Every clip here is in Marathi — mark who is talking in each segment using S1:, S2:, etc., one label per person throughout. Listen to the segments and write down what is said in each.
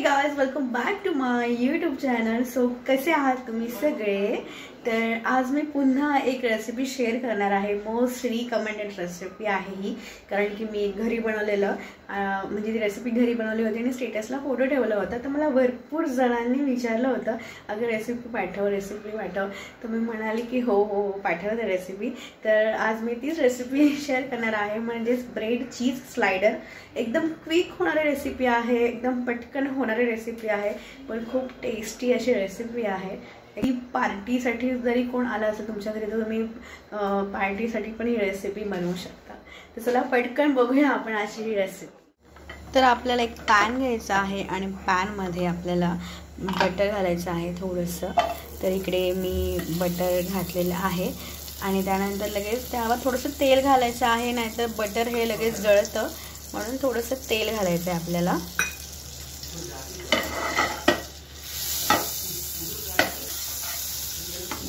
S1: Guys, welcome back to my YouTube channel. So कसे आहात तुम्ही सगळे? तर आज मी पुन्हा एक रेसिपी शेअर करणार आहे। मोस्ट रिकमेंडेड रेसिपी आहे ही, कारण की मी घरी बनवलेलं म्हणजे ती रेसिपी घरी बनवली होती आणि स्टेटसला फोटो ठेवला होता। तर मला भरपूर जणांनी विचारलं होतं, अगं रेसिपी पाठव। तर मी म्हणाली की हो हो पाठवते रेसिपी। तर आज मी तीच रेसिपी शेअर करणार आहे, म्हणजेच ब्रेड चीज स्लाइडर। एकदम क्विक होणारी रेसिपी आहे, एकदम पटकन होणारी रेसिपी आहे, पण खूप टेस्टी अशी रेसिपी आहे। ही पार्टीसाठी जरी कोण आला असेल तुमच्या घरी तर तुम्ही पार्टीसाठी पण ही रेसिपी बनवू शकता। तर चला पटकन बघूया आपण अशी ही रेसिपी। तर आपल्याला एक पॅन घ्यायचा आहे आणि पॅनमध्ये आपल्याला बटर घालायचं आहे थोडंसं। तर इकडे मी बटर घातलेलं आहे आणि त्यानंतर लगेच त्यावर थोडंसं तेल घालायचं आहे, नाहीतर बटर हे लगेच जळतं, म्हणून थोडंसं तेल घालायचं आहे आपल्याला।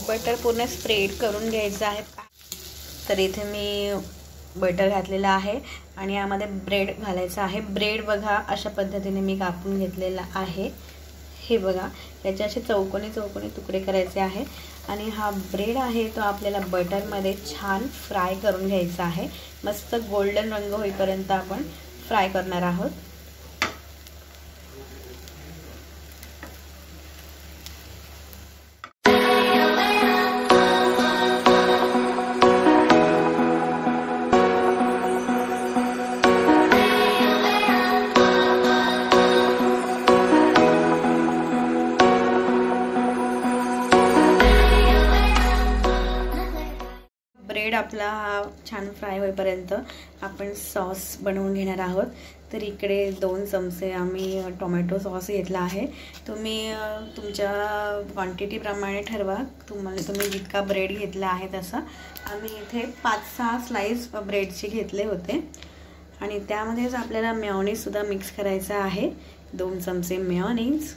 S1: बटर पूर्ण स्प्रेड करून घ्यायचं आहे। तर इथे मी बटर घातलेलं आहे आणि यामध्ये ब्रेड घालायचं आहे। ब्रेड बघा अशा पद्धतीने मी कापून घेतलेला आहे। हे बघा याचे असे चौकोनी तुकडे करायचे आहे आणि हा ब्रेड आहे तो आपल्याला बटरमध्ये छान फ्राय करून घ्यायचा आहे। मस्त गोल्डन रंग होईपर्यंत आपण फ्राय करणार आहोत। ब्रेड आपला हा छान फ्राय होईपर्यंत आपण सॉस बनवून घेणार आहोत। तर इकडे 2 चमचे आम्ही टोमॅटो सॉस घेतला आहे। तुम्ही तुमच्या क्वांटिटीप्रमाणे ठरवा, तुम्ही जितका ब्रेड घेतला आहे तसा। आम्ही इथे 5-6 स्लाइस ब्रेडचे घेतले होते आणि त्यामध्येच आपल्याला मेयोनीजसुद्धा मिक्स करायचा आहे, 2 चमचे मेयोनीज।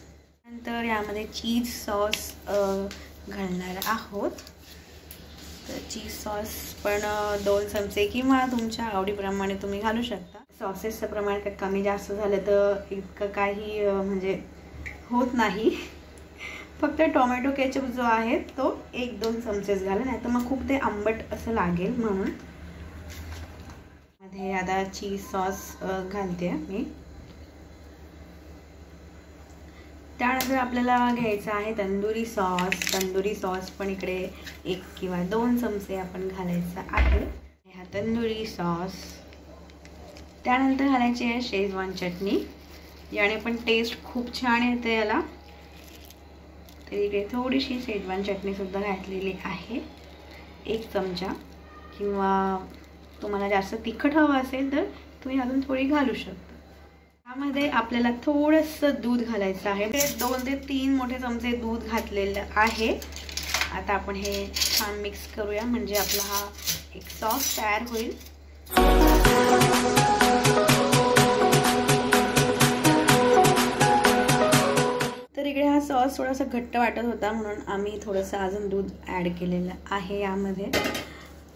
S1: नंतर यामध्ये चीज सॉस घालणार आहोत। तर चीज सॉस पण 2 चमचे किंवा तुमच्या आवडीप्रमाणे तुम्ही घालू शकता। सॉसेसचं प्रमाण कमी जास्त झालं तर इतकं काही म्हणजे होत नाही, फक्त टोमॅटो केचप जो आहे तो 1-2 चमचेच घाला, नाही तर मग खूप ते आंबट असं लागेल, म्हणून मध्ये आता चीज सॉस घालते मी। त्यानंतर आपल्याला घ्यायचा आहे तंदुरी सॉस पण इकडे 1 किंवा 2 चमचे आपण घालायचा आहे हा तंदुरी सॉस। त्यानंतर घालायची आहे शेजवान चटणी, याने पण टेस्ट खूप छान येते याला। तर इकडे थोडीशी शेजवान चटणी सुद्धा घातलेली आहे, 1 चमचा, किंवा तुम्हाला जास्त तिखट हवं असेल तर तुम्ही अजून थोडी घालू शकता। यामध्ये आपल्याला थोडंसं दूध घालायचं आहे, 2 ते 3 मोठे चमचे दूध घातलेलं आहे। आता आपण हे छान मिक्स करूया, म्हणजे आपला हा एक सॉस तयार होईल। तर इकडे हा सॉस थोडासा घट्ट वाटत होता, म्हणून आम्ही थोडंसं अजून दूध ॲड केलेलं आहे यामध्ये।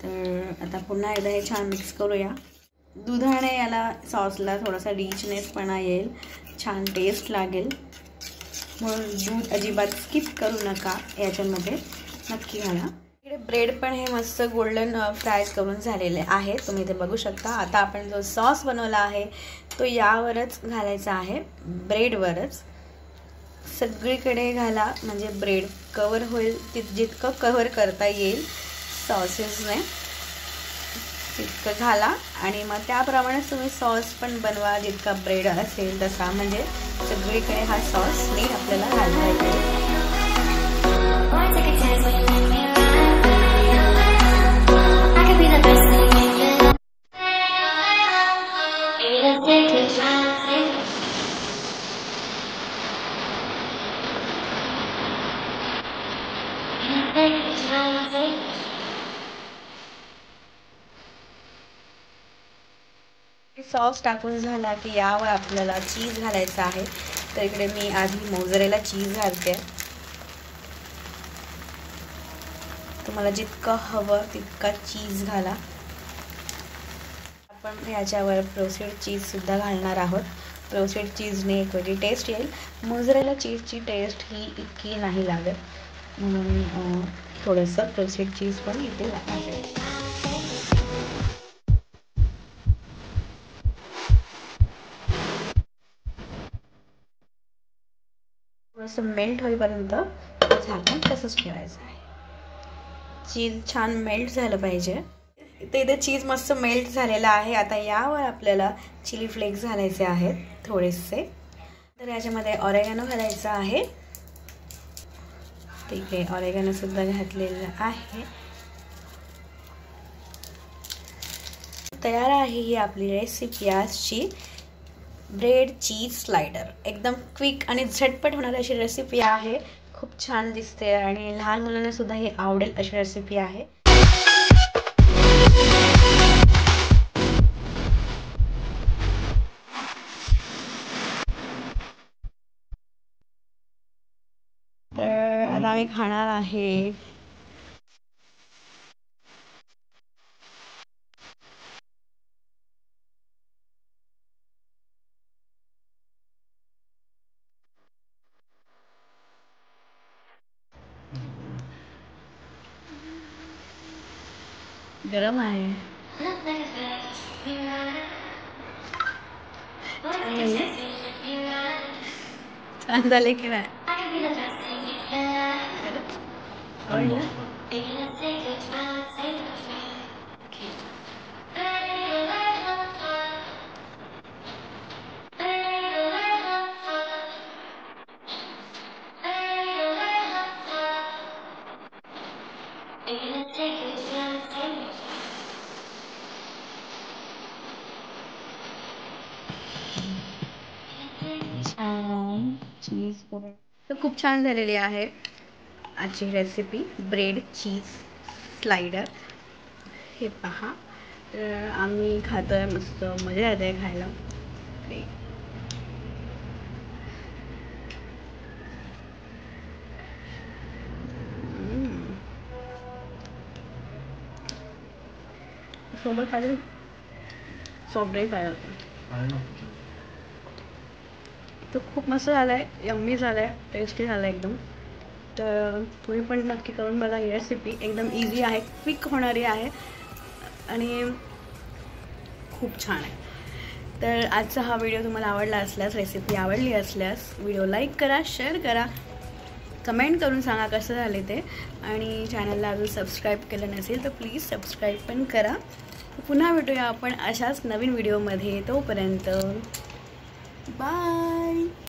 S1: तर आता पुन्हा एकदा हे छान मिक्स करूया। दुधाने याला सॉसला थोडासा रिचनेसपणा येईल, छान टेस्ट लागेल, म्हणून दूध अजिबात स्किप करू नका, याच्यामध्ये नक्की घाला। इकडे ब्रेड पण हे मस्त गोल्डन फ्राय करून झालेले आहे, तुम्ही ते बघू शकता। आता आपण जो सॉस बनवला आहे तो यावरच घालायचा आहे, ब्रेडवरच सगळीकडे घाला, म्हणजे ब्रेड कवर होईल जितकं कव्हर करता येईल सॉसेसने तितकं घाला, आणि मग त्याप्रमाणेच तुम्ही सॉस पण बनवा जितका ब्रेड असेल तसा, म्हणजे सगळीकडे हा सॉस नीट आपल्याला घालता येईल। सॉस टाकून झाला की यावर आपल्याला चीज घालायचं आहे। तर इकडे मी आधी मोझरेला चीज घालते, तुम्हाला जितकं हवं तितका चीज घाला। आपण याच्यावर प्रोसेस्ड चीज सुद्धा घालणार आहोत, रोस्टेड चीजने एक वेगळी टेस्ट येईल. मोझरेला चीजची टेस्ट ही इतकी नाही लागत, म्हणून थोडंसं रोस्टेड चीज पण इथे लागेल. थोडंसं मेल्ट होईपर्यंत झाकण तसंच ठेवायचं आहे. चीज छान मेल्ट झालं पाहिजे. इथे चीज मस्त मेल्ट झालेलं आहे. आता यावर आपल्याला चिली फ्लेक्स घालायचे आहेत थोडेसे. तर याच्यामध्ये ऑरेगॅनो घालायचा आहे. ठीक आहे, ऑरेगॅनो सुद्धा घातलेलं आहे. तयार आहे ही आपली रेसिपी आजची ब्रेड चीज स्लाइडर. एकदम क्विक आणि झटपट होणारी अशी रेसिपी आहे. खूप छान दिसते आणि लहान मुलांना सुद्धा ही आवडेल अशी रेसिपी आहे. तर आता आम्ही खाणार आहे. गरम आहे. छान झाले की नाही? तर खूप छान झालेली आहे आजची रेसिपी ब्रेड चीज स्लाइडर. हे पहा, तर आम्ही खातोय, मस्त मजा येते खायला. सोबत खाली सॉफ्ट ड्रिंक खायला. तो खूप मस्त झाला आहे, यम्मी झाला आहे, टेस्टी झाला आहे एकदम. तर तुम्ही पण नक्की करून बघा. ही रेसिपी एकदम इझी आहे, क्विक होणारी आहे आणि खूप छान आहे. तर आजचा हा व्हिडिओ तुम्हाला आवडला असल्यास, रेसिपी आवडली असल्यास व्हिडिओ लाईक करा, शेअर करा, कमेंट करून सांगा कसं झाले ते. आणि चॅनलला अजून सबस्क्राईब केलं नसेल तर प्लीज सबस्क्राईब पण करा. पुन्हा भेटूया आपण अशाच नवीन व्हिडिओमध्ये. तोपर्यंत बाय.